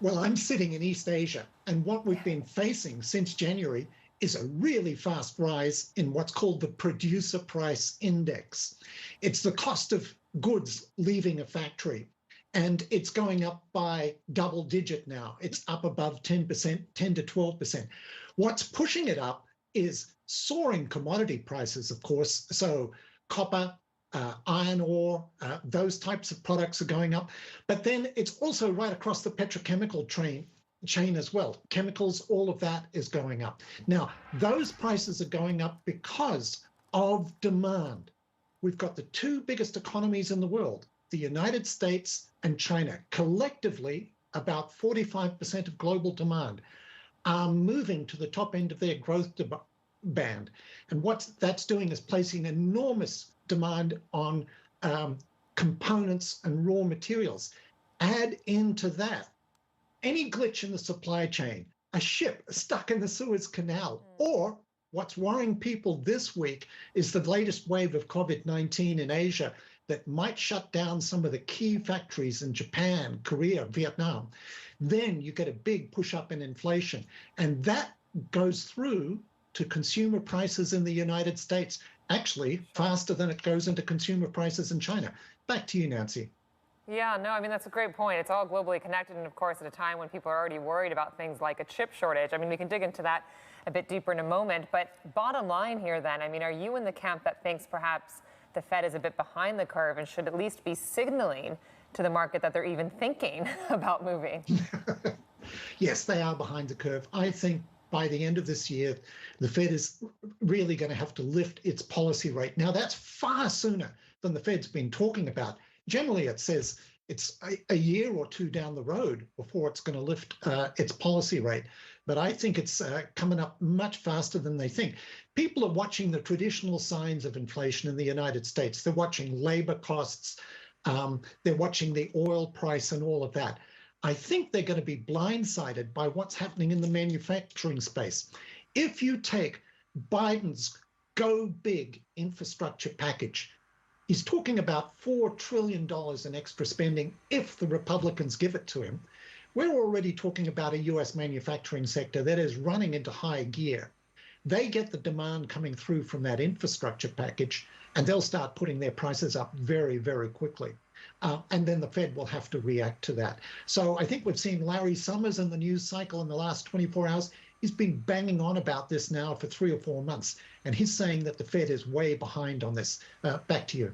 Well, I'm sitting in East Asia, and what we've been facing since January is a really fast rise in what's called the producer price index. It's the cost of goods leaving a factory, and it's going up by double digit now. It's up above 10%, 10 to 12%. What's pushing it up is soaring commodity prices, of course. So copper, iron ore, those types of products are going up. But then it's also right across the petrochemical chain as well. Chemicals, all of that is going up. Now, those prices are going up because of demand. We've got the two biggest economies in the world, the United States and China. Collectively, about 45% of global demand are moving to the top end of their growth band. And what that's doing is placing enormous demand on components and raw materials. Add into that any glitch in the supply chain, a ship stuck in the Suez Canal, or what's worrying people this week is the latest wave of COVID-19 in Asia that might shut down some of the key factories in Japan, Korea, Vietnam. Then you get a big push up in inflation. And that goes through to consumer prices in the United States, actually faster than it goes into consumer prices in China. Back to you, Nancy. Yeah, no, I mean, that's a great point. It's all globally connected. And of course, at a time when people are already worried about things like a chip shortage. I mean, we can dig into that a bit deeper in a moment. But bottom line here, then, I mean, are you in the camp that thinks perhaps the Fed is a bit behind the curve and should at least be signaling to the market that they're even thinking about moving? Yes, they are behind the curve. I think by the end of this year, the Fed is really going to have to lift its policy rate. Now, that's far sooner than the Fed's been talking about. Generally, it says it's a year or two down the road before it's going to lift its policy rate. But I think it's coming up much faster than they think. People are watching the traditional signs of inflation in the United States. They're watching labor costs. They're watching the oil price and all of that. I think they're going to be blindsided by what's happening in the manufacturing space. If you take Biden's Go Big infrastructure package, he's talking about $4 trillion in extra spending if the Republicans give it to him. We're already talking about a US manufacturing sector that is running into high gear. They get the demand coming through from that infrastructure package, and they'll start putting their prices up very, very quickly. And then the Fed will have to react to that. So I think we've seen Larry Summers in the news cycle in the last 24 hours. He's been banging on about this now for 3 or 4 months, and he's saying that the Fed is way behind on this. Back to you.